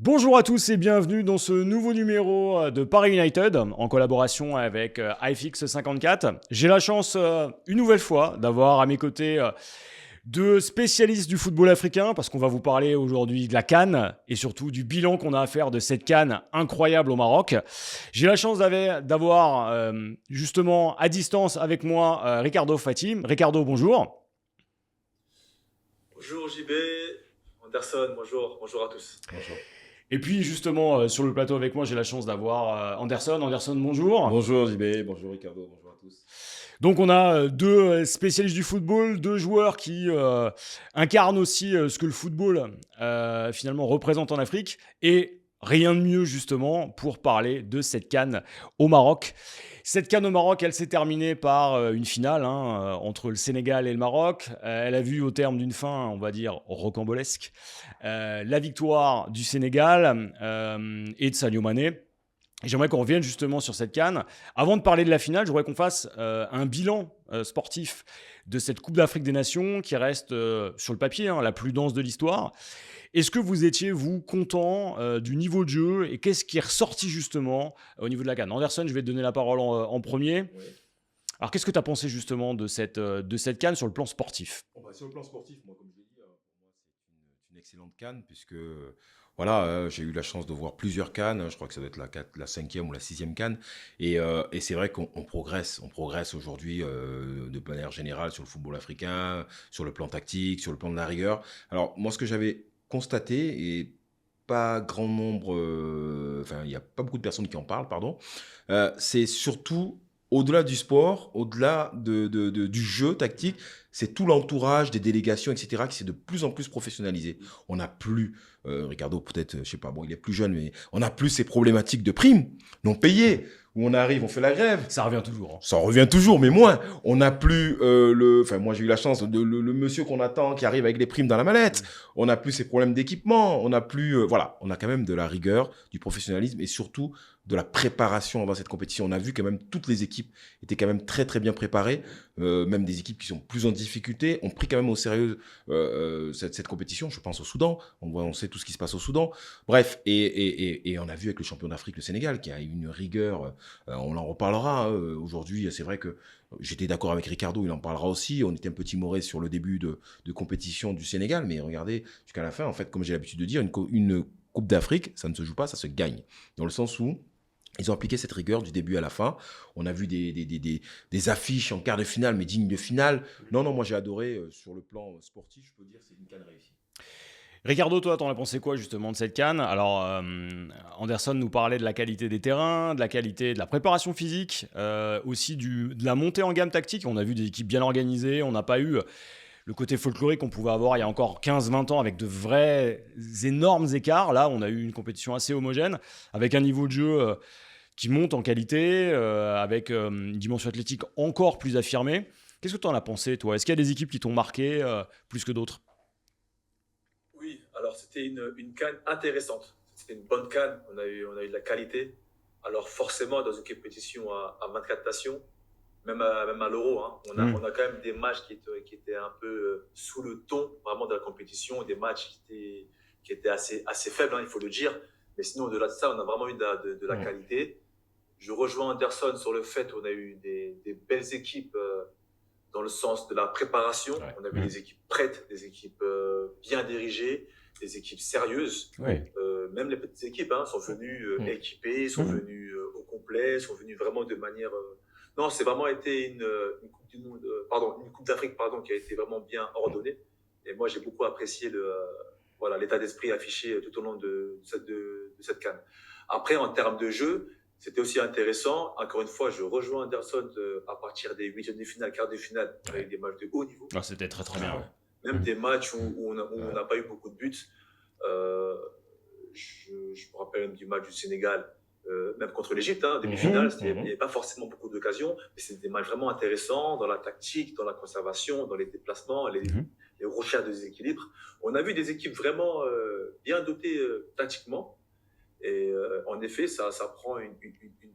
Bonjour à tous et bienvenue dans ce nouveau numéro de Paris United en collaboration avec iFix54. J'ai la chance une nouvelle fois d'avoir à mes côtés deux spécialistes du football africain parce qu'on va vous parler aujourd'hui de la CAN et surtout du bilan qu'on a à faire de cette CAN incroyable au Maroc. J'ai la chance d'avoir justement à distance avec moi Ricardo Fatim. Ricardo, bonjour. Bonjour JB, Anderson, bonjour à tous. Bonjour. Et puis justement sur le plateau avec moi, j'ai la chance d'avoir Anderson. Anderson, bonjour. Bonjour JB, bonjour Ricardo, bonjour à tous. Donc on a deux spécialistes du football, deux joueurs qui incarnent aussi ce que le football finalement représente en Afrique. Et rien de mieux justement pour parler de cette CAN au Maroc. Cette CAN au Maroc, elle s'est terminée par une finale entre le Sénégal et le Maroc. Elle a vu au terme d'une fin, on va dire, rocambolesque, la victoire du Sénégal et de Sadio Mané. J'aimerais qu'on revienne justement sur cette CAN. Avant de parler de la finale, j'aimerais qu'on fasse un bilan sportif de cette Coupe d'Afrique des Nations qui reste sur le papier la plus dense de l'histoire. Est-ce que vous étiez, vous, content du niveau de jeu et qu'est-ce qui est ressorti justement au niveau de la CAN? Anderson, je vais te donner la parole en premier. Oui. Alors, qu'est-ce que tu as pensé justement de cette CAN sur le plan sportif? Sur le plan sportif, moi, comme je l'ai dit, pour moi, c'est une excellente CAN, puisque voilà, j'ai eu la chance de voir plusieurs CAN. Je crois que ça doit être la 5e ou la 6e CAN. Et c'est vrai qu'on progresse. On progresse aujourd'hui de manière générale sur le football africain, sur le plan tactique, sur le plan de la rigueur. Alors, moi, ce que j'avais constaté, et pas grand nombre, il n'y a pas beaucoup de personnes qui en parlent, pardon, c'est surtout au-delà du sport, au-delà du jeu tactique, c'est tout l'entourage des délégations, etc., qui s'est de plus en plus professionnalisé. On n'a plus, Ricardo peut-être, je sais pas, bon, il est plus jeune, mais on n'a plus ces problématiques de primes non payées, où on arrive, on fait la grève. Ça revient toujours. Ça revient toujours, mais moins. On n'a plus moi j'ai eu la chance le monsieur qu'on attend qui arrive avec les primes dans la mallette. On n'a plus ces problèmes d'équipement. On n'a plus, on a quand même de la rigueur, du professionnalisme et surtout de la préparation avant cette compétition. On a vu quand même toutes les équipes étaient quand même très très bien préparées. Même des équipes qui sont plus en difficulté ont pris quand même au sérieux cette compétition. Je pense au Soudan. On sait tout ce qui se passe au Soudan. Bref, et on a vu avec le champion d'Afrique, le Sénégal, qui a une rigueur. On en reparlera. Aujourd'hui, c'est vrai que j'étais d'accord avec Ricardo, il en parlera aussi. On était un peu timoré sur le début de compétition du Sénégal, mais regardez, jusqu'à la fin, en fait, comme j'ai l'habitude de dire, une Coupe d'Afrique, ça ne se joue pas, ça se gagne. Dans le sens où ils ont appliqué cette rigueur du début à la fin. On a vu des affiches en quart de finale, mais dignes de finale. Non, moi j'ai adoré sur le plan sportif, je peux dire, c'est une CAN réussie. Ricardo, toi, t'en as pensé quoi justement de cette CAN? Alors, Anderson nous parlait de la qualité des terrains, de la qualité de la préparation physique, aussi de la montée en gamme tactique. On a vu des équipes bien organisées, on n'a pas eu le côté folklorique qu'on pouvait avoir il y a encore 15-20 ans avec de vrais énormes écarts. Là, on a eu une compétition assez homogène, avec un niveau de jeu qui monte en qualité, avec une dimension athlétique encore plus affirmée. Qu'est-ce que tu en as pensé, toi? Est-ce qu'il y a des équipes qui t'ont marqué plus que d'autres? Oui, alors c'était une CAN intéressante. C'était une bonne CAN, on a eu de la qualité. Alors forcément, dans une compétition à 24 nations, même à l'Euro, on a quand même des matchs qui étaient un peu sous le ton vraiment de la compétition, des matchs qui étaient assez faibles, il faut le dire. Mais sinon, au-delà de ça, on a vraiment eu de la qualité. Je rejoins Anderson sur le fait qu'on a eu des belles équipes dans le sens de la préparation. Ouais. On a vu des équipes prêtes, des équipes bien dirigées, des équipes sérieuses. Ouais. Même les petites équipes sont venues équipées, sont venues au complet, sont venues vraiment de manière... Non, c'est vraiment été une Coupe du Monde, une Coupe d'Afrique qui a été vraiment bien ordonnée. Et moi, j'ai beaucoup apprécié l'état d'esprit affiché tout au long de cette CAN. Après, en termes de jeu, c'était aussi intéressant. Encore une fois, je rejoins Anderson à partir des huitièmes de finale, quarts de finale, avec des matchs de haut niveau. Ah, c'était très très bien. Même des matchs où on n'a pas eu beaucoup de buts. Je me rappelle même du match du Sénégal, même contre l'Égypte, demi-finale, il n'y avait pas forcément beaucoup d'occasions, mais c'était des matchs vraiment intéressants dans la tactique, dans la conservation, dans les déplacements, les recherches de déséquilibre. On a vu des équipes vraiment bien dotées tactiquement. Et en effet, ça prend une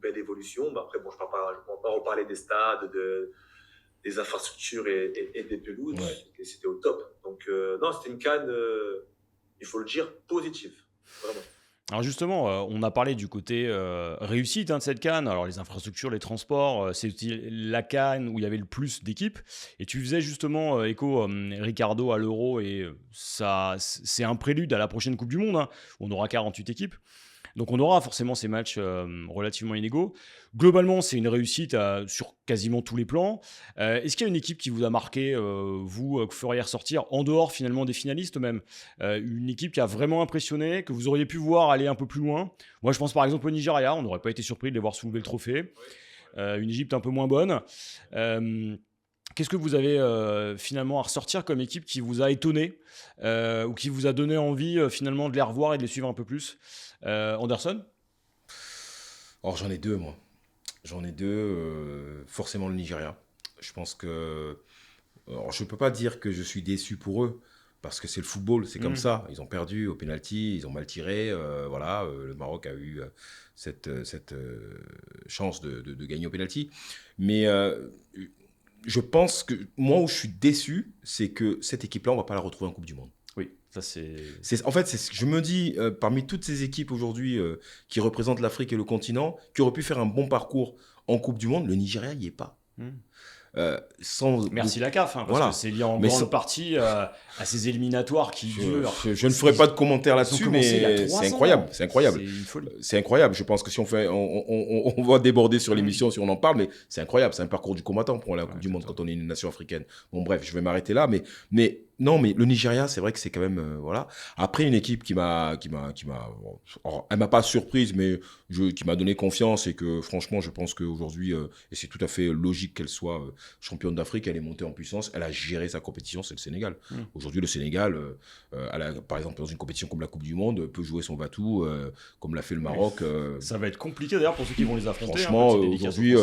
belle évolution. Mais après, je ne vais pas reparler des stades, des infrastructures et des pelouses. Ouais. C'était au top. Donc, non, c'était une CAN, il faut le dire, positive. Vraiment. Alors justement, on a parlé du côté réussite de cette CAN. Alors les infrastructures, les transports, c'est la CAN où il y avait le plus d'équipes. Et tu faisais justement écho, Ricardo, à l'Euro. Et ça, c'est un prélude à la prochaine Coupe du Monde, hein, où on aura 48 équipes. Donc on aura forcément ces matchs relativement inégaux. Globalement, c'est une réussite sur quasiment tous les plans. Est-ce qu'il y a une équipe qui vous a marqué, vous, que vous feriez ressortir, en dehors finalement des finalistes même, une équipe qui a vraiment impressionné, que vous auriez pu voir aller un peu plus loin? Moi, je pense par exemple au Nigeria. On n'aurait pas été surpris de les voir soulever le trophée. Une Égypte un peu moins bonne. Qu'est-ce que vous avez finalement à ressortir comme équipe qui vous a étonné, ou qui vous a donné envie finalement de les revoir et de les suivre un peu plus? Anderson? Or, j'en ai deux, moi. J'en ai deux, forcément le Nigeria. Je pense que... Alors, je ne peux pas dire que je suis déçu pour eux, parce que c'est le football, c'est comme ça. Ils ont perdu au pénalty, ils ont mal tiré. Voilà, le Maroc a eu cette chance de gagner au pénalty. Mais je pense que moi, où je suis déçu, c'est que cette équipe-là, on ne va pas la retrouver en Coupe du Monde. Oui, ça c'est... En fait, je me dis, parmi toutes ces équipes aujourd'hui qui représentent l'Afrique et le continent, qui auraient pu faire un bon parcours en Coupe du Monde, le Nigeria n'y est pas. Merci la CAF, parce voilà. que c'est lié en grande partie à ces éliminatoires qui durent. Je ne ferai pas de commentaires là-dessus, mais c'est incroyable. C'est incroyable. C'est une folie. C'est incroyable. Je pense que si on va déborder sur l'émission si on en parle, mais c'est incroyable. C'est un parcours du combattant pour la Coupe du Monde quand on est une nation africaine. Bon, bref, je vais m'arrêter là, mais non, mais le Nigeria, c'est vrai que c'est quand même voilà. Après, une équipe qui m'a, elle m'a pas surprise, mais qui m'a donné confiance et que franchement, je pense qu'aujourd'hui, et c'est tout à fait logique qu'elle soit championne d'Afrique, elle est montée en puissance, elle a géré sa compétition, c'est le Sénégal. Aujourd'hui, le Sénégal, par exemple, dans une compétition comme la Coupe du Monde, peut jouer son va-tout, comme l'a fait le Maroc. Ça va être compliqué d'ailleurs pour ceux qui vont les affronter. Franchement, aujourd'hui,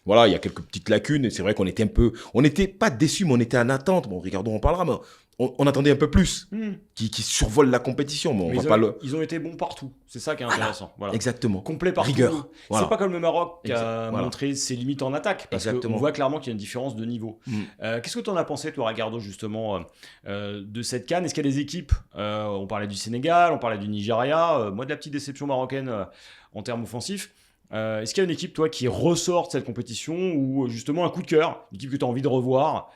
voilà, il y a quelques petites lacunes. Et c'est vrai qu'on était on n'était pas déçus, mais on était en attente. Bon, Ricardo en parlera, mais on attendait un peu plus, qui survole la compétition. Mais ils ont été bons partout. C'est ça qui est intéressant. Voilà. Exactement. Complet partout. Rigueur. Voilà. C'est pas comme le Maroc qui a montré ses limites en attaque. Parce qu'on voit clairement qu'il y a une différence de niveau. Qu'est-ce que tu en as pensé, toi, Ricardo, justement, de cette CAN? Est-ce qu'il y a des équipes, on parlait du Sénégal, on parlait du Nigeria, moi de la petite déception marocaine en termes offensifs. Est-ce qu'il y a une équipe, toi, qui ressort de cette compétition, ou justement un coup de cœur, une équipe que tu as envie de revoir?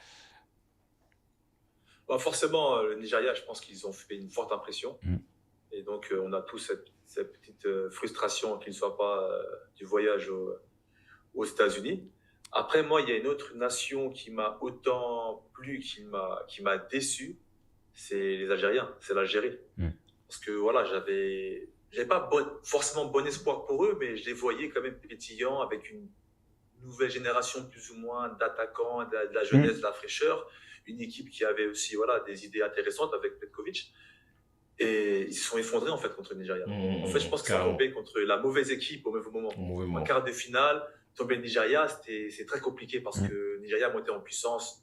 Forcément, le Nigeria, je pense qu'ils ont fait une forte impression. Et donc, on a tous cette petite frustration qu'ils ne soient pas du voyage aux États-Unis. Après, moi, il y a une autre nation qui m'a autant plu, qui m'a déçu, c'est les Algériens, c'est l'Algérie. Parce que voilà, j'avais pas forcément bon espoir pour eux, mais je les voyais quand même pétillants, avec une nouvelle génération plus ou moins d'attaquants, de la jeunesse, de la fraîcheur. Une équipe qui avait aussi des idées intéressantes avec Petkovic. Et ils se sont effondrés en fait contre le Nigeria. En fait, je pense que ça a tombé contre la mauvaise équipe au mauvais moment. En quart de finale, tomber le Nigeria, c'est très compliqué parce que le Nigeria montait en puissance.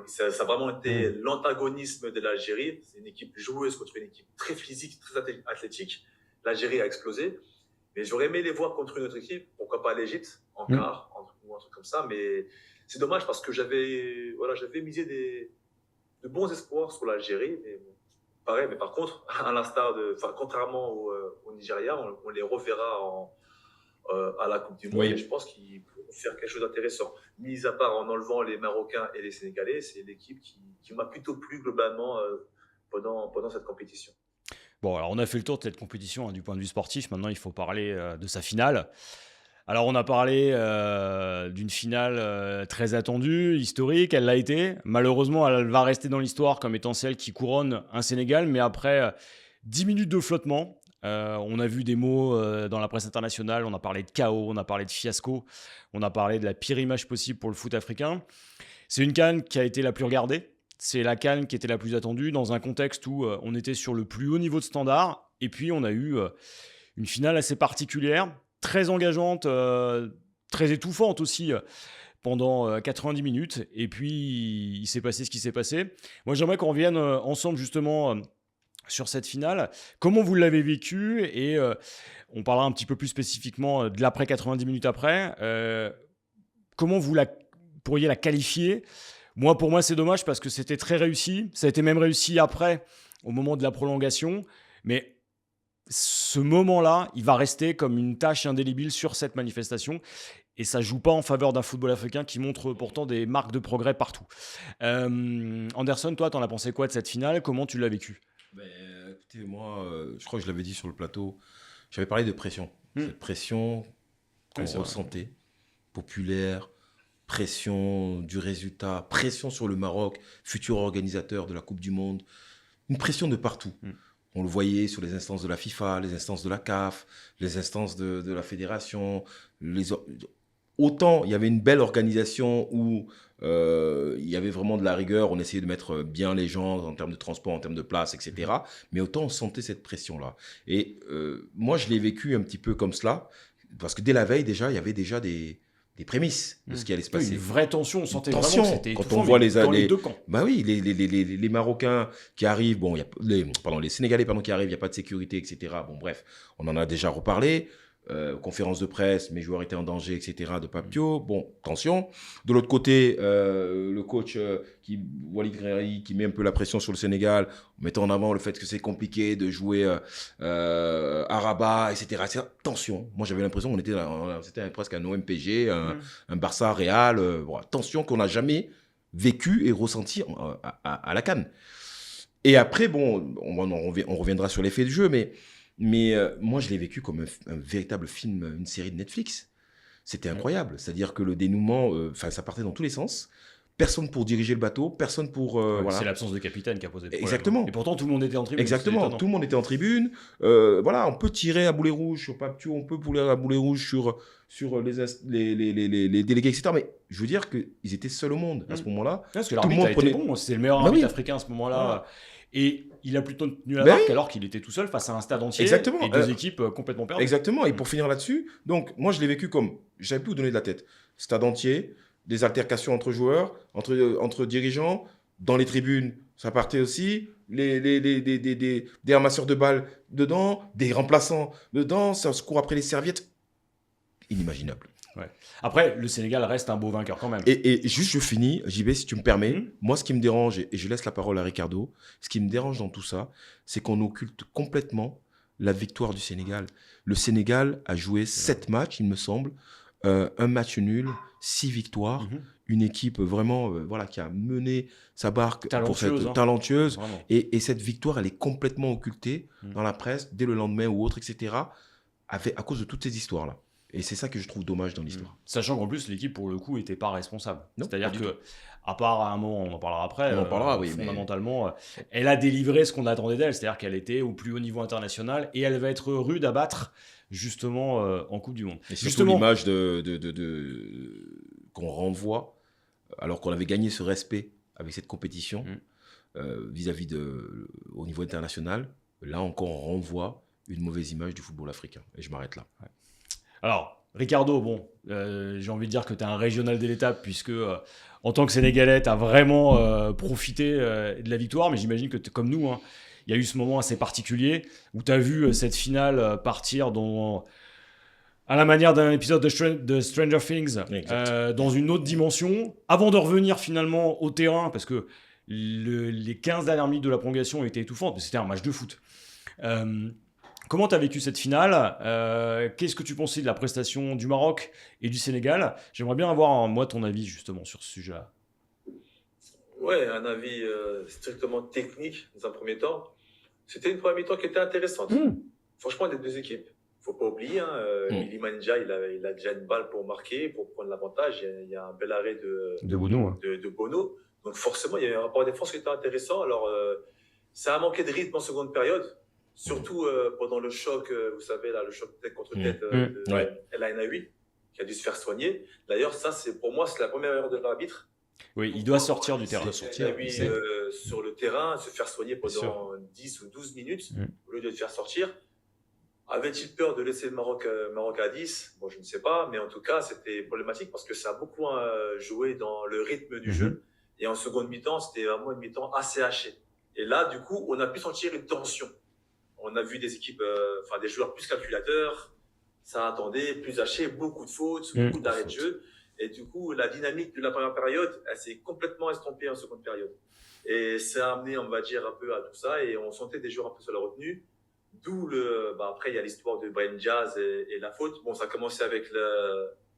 Ça a vraiment été l'antagonisme de l'Algérie. C'est une équipe joueuse contre une équipe très physique, très athlétique. L'Algérie a explosé. Mais j'aurais aimé les voir contre une autre équipe. Pourquoi pas l'Égypte en quart ou un truc comme ça. Mais c'est dommage parce que j'avais misé de bons espoirs sur l'Algérie. Mais bon, pareil, mais par contre, contrairement au Nigeria, on les reverra à la Coupe du Monde. Et je pense qu'ils pourront faire quelque chose d'intéressant. Mis à part en enlevant les Marocains et les Sénégalais, c'est l'équipe qui m'a plutôt plu globalement pendant cette compétition. Bon, alors on a fait le tour de cette compétition du point de vue sportif. Maintenant, il faut parler de sa finale. Alors, on a parlé d'une finale très attendue, historique, elle l'a été. Malheureusement, elle va rester dans l'histoire comme étant celle qui couronne un Sénégal, mais après 10 minutes de flottement. On a vu des mots dans la presse internationale, on a parlé de chaos, on a parlé de fiasco, on a parlé de la pire image possible pour le foot africain. C'est une CAN qui a été la plus regardée, c'est la CAN qui était la plus attendue, dans un contexte où on était sur le plus haut niveau de standard, et puis on a eu une finale assez particulière, très engageante, très étouffante aussi, pendant 90 minutes. Et puis, il s'est passé ce qui s'est passé. Moi, j'aimerais qu'on revienne ensemble, justement, sur cette finale. Comment vous l'avez vécu? Et on parlera un petit peu plus spécifiquement de l'après 90 minutes après. Comment vous pourriez la qualifier? Pour moi, c'est dommage parce que c'était très réussi. Ça a été même réussi après, au moment de la prolongation. Mais ce moment-là, il va rester comme une tache indélébile sur cette manifestation. Et ça joue pas en faveur d'un football africain qui montre pourtant des marques de progrès partout. Anderson, toi, t'en as pensé quoi de cette finale? Comment tu l'as vécu? Ben, écoutez, moi, je crois que je l'avais dit sur le plateau, j'avais parlé de pression. Cette pression qu'on ressentait, populaire, pression du résultat, pression sur le Maroc, futur organisateur de la Coupe du Monde, une pression de partout. On le voyait sur les instances de la FIFA, les instances de la CAF, les instances de la fédération. Autant il y avait une belle organisation où il y avait vraiment de la rigueur, on essayait de mettre bien les gens en termes de transport, en termes de place, etc. Mais autant on sentait cette pression-là. Et moi, je l'ai vécu un petit peu comme cela, parce que dès la veille, déjà, il y avait déjà des prémices de ce qui allait se passer. Une vraie tension, on sentait tension, vraiment que c'était quand étouffant, on voit mais dans les deux camps. Bah oui, les Marocains qui arrivent, bon, les Sénégalais qui arrivent, il n'y a pas de sécurité, etc. Bon, bref, on en a déjà reparlé. Conférence de presse, mes joueurs étaient en danger, etc. de Papio. Bon, tension. De l'autre côté, le coach Walid Regragui, qui met un peu la pression sur le Sénégal, en mettant en avant le fait que c'est compliqué de jouer à Rabat, etc. Tension. Moi, j'avais l'impression qu'on c'était presque un OMPG, un Barça Real. Voilà. Tension qu'on n'a jamais vécu et ressenti à la CAN. Et après, bon, on reviendra sur l'effet de jeu, mais moi, je l'ai vécu comme un véritable film, une série de Netflix. C'était incroyable. C'est-à-dire que le dénouement, ça partait dans tous les sens. Personne pour diriger le bateau, personne pour... voilà. C'est l'absence de capitaine qui a posé des problèmes. Exactement. Et pourtant, tout le monde était en tribune. Exactement. Tout le monde était en tribune. Voilà, on peut tirer à boulet rouge sur Papio, on peut tirer à boulet rouge sur les délégués, etc. Mais je veux dire qu'ils étaient seuls au monde à ce moment-là. Parce que l'arbitre a été bon. C'était le meilleur arbitre africain à ce moment-là. Et il a plutôt tenu la marque alors qu'il était tout seul face à un stade entier. Exactement. Et deux équipes complètement perdues. Exactement. Et pour finir là-dessus, donc moi je l'ai vécu comme, je savais plus où donner de la tête. Stade entier, des altercations entre joueurs, entre dirigeants, dans les tribunes, ça partait aussi, des ramasseurs de balles dedans, des remplaçants dedans, ça se court après les serviettes. Inimaginable. Ouais. Après, le Sénégal reste un beau vainqueur quand même. Et juste, je finis, JB, si tu me permets. Moi, ce qui me dérange, et je laisse la parole à Ricardo, ce qui me dérange dans tout ça, c'est qu'on occulte complètement la victoire du Sénégal. Le Sénégal a joué 7 matchs, il me semble, un match nul, 6 victoires, une équipe vraiment qui a mené sa barque talentueuse. Et cette victoire, elle est complètement occultée dans la presse, dès le lendemain ou autre, etc., à cause de toutes ces histoires-là. Et c'est ça que je trouve dommage dans l'histoire. Sachant qu'en plus, l'équipe, pour le coup, n'était pas responsable. C'est-à-dire que, à part à un moment, on en parlera après, fondamentalement, elle a délivré ce qu'on attendait d'elle. C'est-à-dire qu'elle était au plus haut niveau international et elle va être rude à battre, justement, en Coupe du Monde. Et justement, l'image qu'on renvoie, alors qu'on avait gagné ce respect avec cette compétition, vis-à-vis au niveau international, là encore, on renvoie une mauvaise image du football africain. Et je m'arrête là. Ouais. Alors, Ricardo, j'ai envie de dire que tu es un régional de l'étape, puisque en tant que Sénégalais, tu as vraiment profité de la victoire, mais j'imagine que comme nous, il y a eu ce moment assez particulier où tu as vu cette finale partir à la manière d'un épisode de Stranger Things, dans une autre dimension, avant de revenir finalement au terrain, parce que les 15 dernières minutes de la prolongation étaient étouffantes, mais c'était un match de foot. Comment tu as vécu cette finale? Qu'est-ce que tu pensais de la prestation du Maroc et du Sénégal? J'aimerais bien avoir, moi, ton avis justement sur ce sujet-là. Ouais, un avis strictement technique dans un premier temps. C'était une première mi-temps qui était intéressante. Franchement, des deux équipes. Il ne faut pas oublier, Iliman Ndiaye, il a déjà une balle pour marquer, pour prendre l'avantage. Il y a un bel arrêt de Bono. Donc forcément, il y a un rapport de défense qui était intéressant. Alors, ça a manqué de rythme en seconde période. Surtout pendant le choc, vous savez, là, le choc tête contre tête de El Ainaoui, qui a dû se faire soigner. D'ailleurs, ça, pour moi, c'est la première erreur de l'arbitre. Oui, il doit sortir du terrain. Lui, sur le terrain, se faire soigner pendant 10 ou 12 minutes, au lieu de le faire sortir. Avait-il peur de laisser le Maroc à 10? Bon, je ne sais pas, mais en tout cas, c'était problématique parce que ça a beaucoup joué dans le rythme du jeu. Et en seconde mi-temps, c'était vraiment une mi-temps assez hachée. Et là, du coup, on a pu sentir une tension. On a vu des équipes, des joueurs plus calculateurs, ça attendait, plus haché, beaucoup de fautes, beaucoup d'arrêts de jeu. Et du coup, la dynamique de la première période, elle s'est complètement estompée en seconde période. Et ça a amené, on va dire, un peu à tout ça. Et on sentait des joueurs un peu sur la retenue. Après, il y a l'histoire de Brahim Diaz et la faute. Bon, ça a commencé avec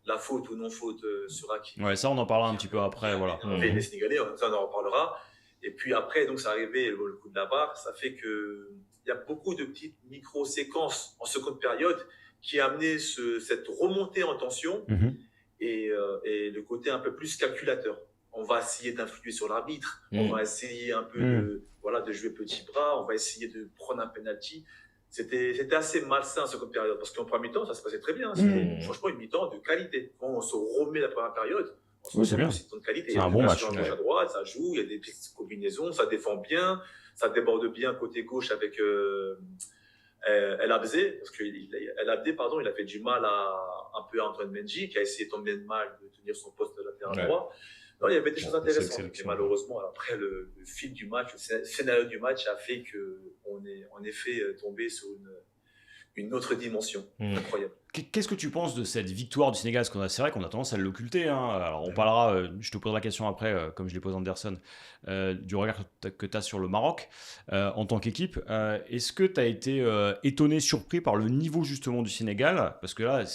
la faute ou non-faute sur Hakimi. Ouais, ça, on en parlera un petit peu après, voilà. Les Sénégalais, ça, on en reparlera. Et puis après, donc, c'est arrivé le coup de la barre. Ça fait que il y a beaucoup de petites micro-séquences en seconde période qui a amené cette remontée en tension et le côté un peu plus calculateur. On va essayer d'influer sur l'arbitre, on va essayer un peu de jouer petit bras, on va essayer de prendre un penalty. C'était assez malsain cette seconde période parce qu'en première mi-temps, ça se passait très bien. C'était franchement une mi-temps de qualité. Quand on se remet la première période, c'est bien. C'est de qualité. C'est un bon match. À gauche, à droite, ça joue, il y a des petites combinaisons, ça défend bien, ça déborde bien côté gauche avec El Abdé, parce que El Abdé, il a fait du mal un peu à Antoine Mendy, qui a essayé tant bien de mal de tenir son poste de latéral droit. Non, il y avait des choses intéressantes. Mais malheureusement, après, le fil du match, le scénario du match a fait qu'on est en effet tombé sur une autre dimension. Incroyable. Qu'est-ce que tu penses de cette victoire du Sénégal? Parce que c'est vrai qu'on a tendance à l'occulter. Alors, on parlera, je te poserai la question après, comme je l'ai posé à Anderson, du regard que tu as sur le Maroc en tant qu'équipe. Est-ce que tu as été étonné, surpris par le niveau justement du Sénégal? Parce que là,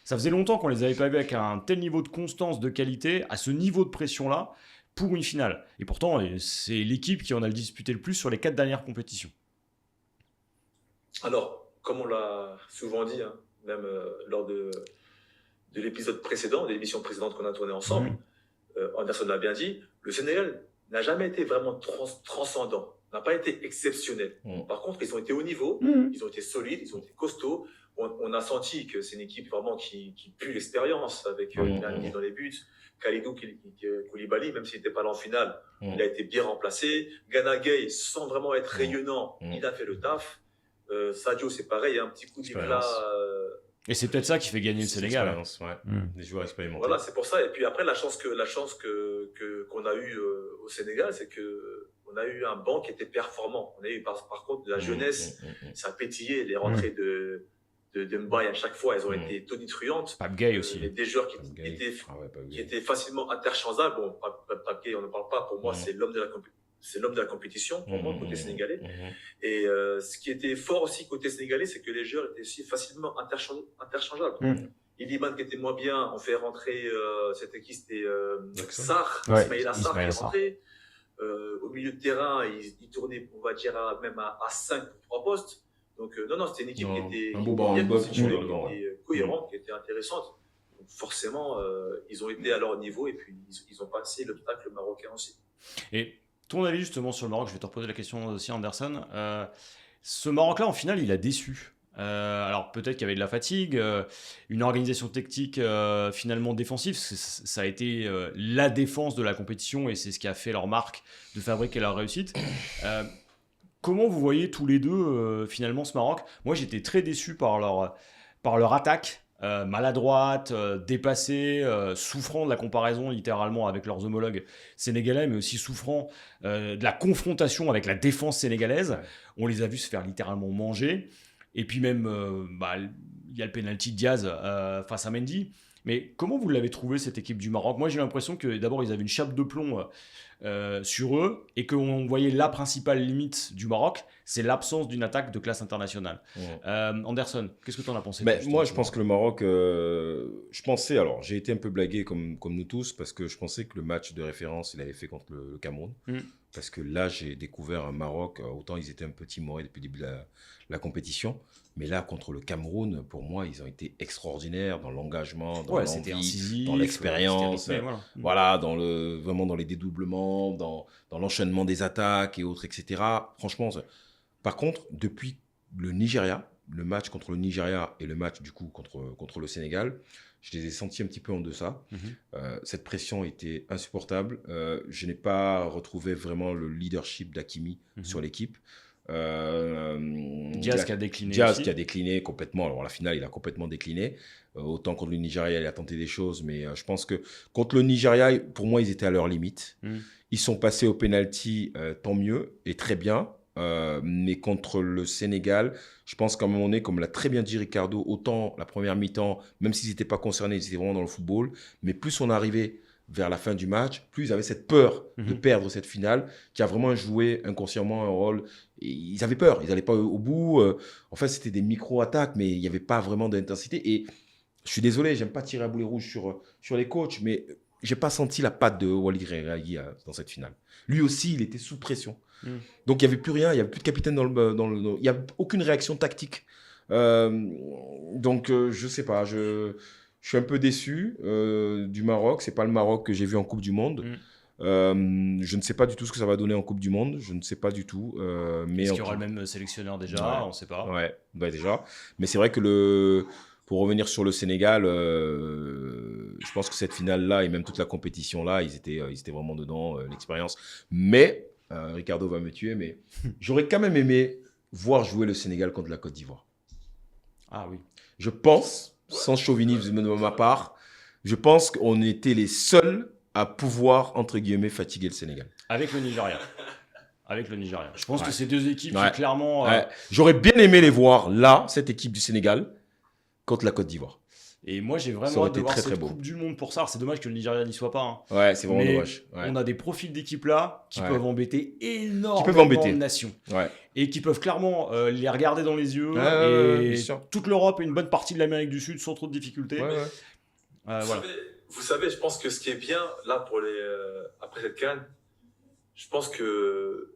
ça faisait longtemps qu'on les avait pas vus avec un tel niveau de constance, de qualité, à ce niveau de pression-là, pour une finale. Et pourtant, c'est l'équipe qui en a disputé le plus sur les 4 dernières compétitions. Alors, comme on l'a souvent dit, même lors de l'épisode précédent, de l'émission précédente qu'on a tournée ensemble, Anderson l'a bien dit, le Sénégal n'a jamais été vraiment transcendant, n'a pas été exceptionnel. Par contre, ils ont été au niveau, ils ont été solides, ils ont été costauds. On a senti que c'est une équipe vraiment qui pue l'expérience avec Nani dans les buts. Kalidou Koulibaly, même s'il n'était pas là en finale, il a été bien remplacé. Gana Gueye, sans vraiment être rayonnant, il a fait le taf. Sadio, c'est pareil, un petit coup d'éclat. Et c'est peut-être ça qui fait gagner le Sénégal. Des joueurs expérimentés. Voilà, c'est pour ça. Et puis après, la chance qu'on a eue au Sénégal, c'est qu'on a eu un banc qui était performant. On a eu par contre de la jeunesse, ça a pétillé, les rentrées de Mbaye à chaque fois, elles ont été tonitruantes. Pape Gueye aussi. Des joueurs qui étaient facilement interchangeables. Bon, Pape Gueye, on ne parle pas. Pour moi, c'est l'homme de la compétition, pour moi, côté sénégalais. Et ce qui était fort aussi côté sénégalais, c'est que les joueurs étaient aussi facilement interchangeables. Iliman qui était moins bien, on fait rentrer, c'était qui? C'était Sarr, Ismaïla Sarr qui est rentré. Au milieu de terrain, il tournait, on va dire, même à 5 pour 3 postes. Donc, non, c'était une équipe qui était cohérente, qui était intéressante. Donc, forcément, ils ont été à leur niveau et puis ils ont passé l'obstacle marocain aussi. Et ton avis justement sur le Maroc, je vais te reposer la question aussi, Anderson. Ce Maroc-là, en finale, il a déçu. Alors peut-être qu'il y avait de la fatigue, une organisation technique finalement défensive, ça a été la défense de la compétition et c'est ce qui a fait leur marque de fabrique et leur réussite. Comment vous voyez tous les deux finalement ce Maroc? Moi j'étais très déçu par leur attaque, maladroite, dépassée, souffrant de la comparaison littéralement avec leurs homologues sénégalais, mais aussi souffrant de la confrontation avec la défense sénégalaise. On les a vus se faire littéralement manger. Et puis même, il y a le penalty de Diaz face à Mendy. Mais comment vous l'avez trouvé cette équipe du Maroc? Moi j'ai l'impression que d'abord ils avaient une chape de plomb sur eux et qu'on voyait la principale limite du Maroc, c'est l'absence d'une attaque de classe internationale. Anderson, qu'est-ce que tu en as pensé? Moi je pense que le Maroc, je pensais, alors j'ai été un peu blagué comme nous tous parce que je pensais que le match de référence il avait fait contre le Cameroun. Parce que là j'ai découvert un Maroc, autant ils étaient un peu timorés depuis le début de la compétition. Mais là, contre le Cameroun, pour moi, ils ont été extraordinaires dans l'engagement, dans l'envie, dans l'expérience, voilà, vraiment dans les dédoublements, dans l'enchaînement des attaques et autres, etc. Franchement, par contre, depuis le Nigeria, le match contre le Nigeria et le match du coup contre le Sénégal, je les ai sentis un petit peu en deçà. Cette pression était insupportable. Je n'ai pas retrouvé vraiment le leadership d'Hakimi sur l'équipe. Diaz qui a décliné. Diaz qui a décliné complètement. Alors la finale, il a complètement décliné. Autant contre le Nigeria, il a tenté des choses, mais je pense que contre le Nigeria, pour moi, ils étaient à leur limite. Ils sont passés au penalty, tant mieux et très bien. Mais contre le Sénégal, je pense qu'à un moment donné, comme l'a très bien dit Ricardo, autant la première mi-temps, même s'ils n'étaient pas concernés, ils étaient vraiment dans le football, mais plus on arrivait vers la fin du match, plus ils avaient cette peur de perdre cette finale, qui a vraiment joué inconsciemment un rôle. Et ils avaient peur, ils n'allaient pas au bout. En fait, c'était des micro-attaques, mais il n'y avait pas vraiment d'intensité. Et je suis désolé, j'aime pas tirer à boulet rouge sur les coachs, mais j'ai pas senti la patte de Walid Regragui dans cette finale. Lui aussi, il était sous pression. Donc, il n'y avait plus rien, il n'y avait plus de capitaine il n'y avait aucune réaction tactique. Donc, je sais pas, je suis un peu déçu du Maroc. C'est pas le Maroc que j'ai vu en Coupe du Monde. Je ne sais pas du tout ce que ça va donner en Coupe du Monde. Je ne sais pas du tout. Mais est-ce qu'il y aura le même sélectionneur déjà? On ne sait pas. Ouais, déjà. Mais c'est vrai que pour revenir sur le Sénégal, je pense que cette finale-là et même toute la compétition-là, ils étaient vraiment dedans, l'expérience. Mais, Ricardo va me tuer, mais j'aurais quand même aimé voir jouer le Sénégal contre la Côte d'Ivoire. Ah oui. Je pense, sans chauvinisme de ma part, je pense qu'on était les seuls à pouvoir, entre guillemets, fatiguer le Sénégal. Avec le Nigeria. Je pense que c'est deux équipes qui clairement... J'aurais bien aimé les voir là, cette équipe du Sénégal, contre la Côte d'Ivoire. Et moi, j'ai vraiment hâte de voir cette Coupe du Monde pour ça. C'est dommage que le Nigeria n'y soit pas. Ouais, c'est vraiment dommage. On a des profils d'équipes là qui peuvent embêter énormément de nations. Et qui peuvent clairement les regarder dans les yeux. Et toute l'Europe et une bonne partie de l'Amérique du Sud sans trop de difficultés. Vous savez, je pense que ce qui est bien là pour après cette CAN, je pense que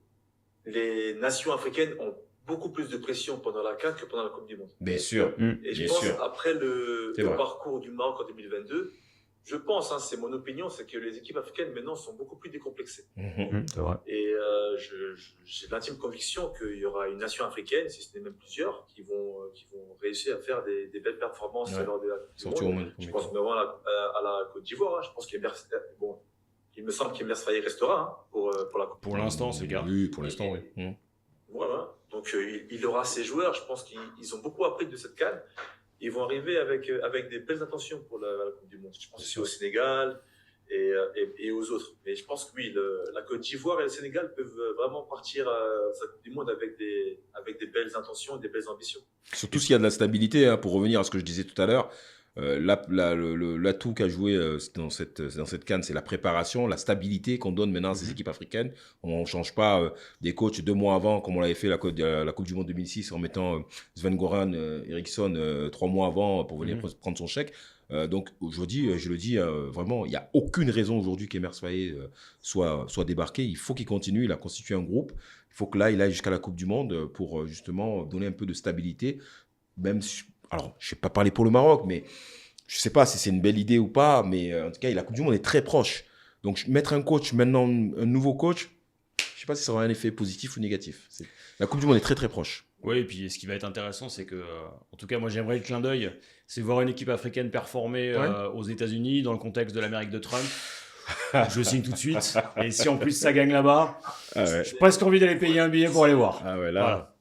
les nations africaines ont beaucoup plus de pression pendant la CAN que pendant la Coupe du Monde. Bien sûr. Et je pense après le parcours du Maroc en 2022, je pense, c'est mon opinion, c'est que les équipes africaines maintenant sont beaucoup plus décomplexées. C'est vrai. Et j'ai l'intime conviction qu'il y aura une nation africaine, si ce n'est même plusieurs, qui vont réussir à faire des belles performances lors de la Coupe du Monde. Je pense notamment à la Côte d'Ivoire. Je pense qu'il me semble qu'Emers Faye restera pour la Coupe. Pour l'instant, c'est le cas. Oui, pour l'instant, oui. Voilà. Donc, il aura ses joueurs. Je pense qu'ils ont beaucoup appris de cette CAN. Ils vont arriver avec des belles intentions pour la Coupe du Monde. Je pense aussi au Sénégal et aux autres. Mais je pense que oui, la Côte d'Ivoire et le Sénégal peuvent vraiment partir à la Coupe du Monde avec des belles intentions et des belles ambitions. Surtout s'il y a de la stabilité, pour revenir à ce que je disais tout à l'heure. L'atout qu'a joué dans cette CAN, c'est la préparation, la stabilité qu'on donne maintenant à ces équipes africaines. On ne change pas des coachs 2 mois avant, comme on l'avait fait la Coupe du Monde 2006, en mettant Sven-Goran Eriksson 3 mois avant pour venir prendre son chèque. Donc aujourd'hui, je le dis vraiment, il n'y a aucune raison aujourd'hui qu'Emers Faé soit débarqué. Il faut qu'il continue, il a constitué un groupe. Il faut que là, il aille jusqu'à la Coupe du Monde pour justement donner un peu de stabilité. Même si, alors, je ne vais pas parler pour le Maroc, mais je ne sais pas si c'est une belle idée ou pas, mais en tout cas, la Coupe du Monde est très proche. Donc, mettre un coach maintenant, un nouveau coach, je ne sais pas si ça aura un effet positif ou négatif. La Coupe du Monde est très, très proche. Oui, et puis ce qui va être intéressant, c'est que, en tout cas, moi j'aimerais le clin d'œil, c'est voir une équipe africaine performer aux États-Unis dans le contexte de l'Amérique de Trump. Je signe tout de suite. Et si en plus ça gagne là-bas, j'ai presque envie d'aller payer un billet pour aller voir. Ah ouais, là. Voilà.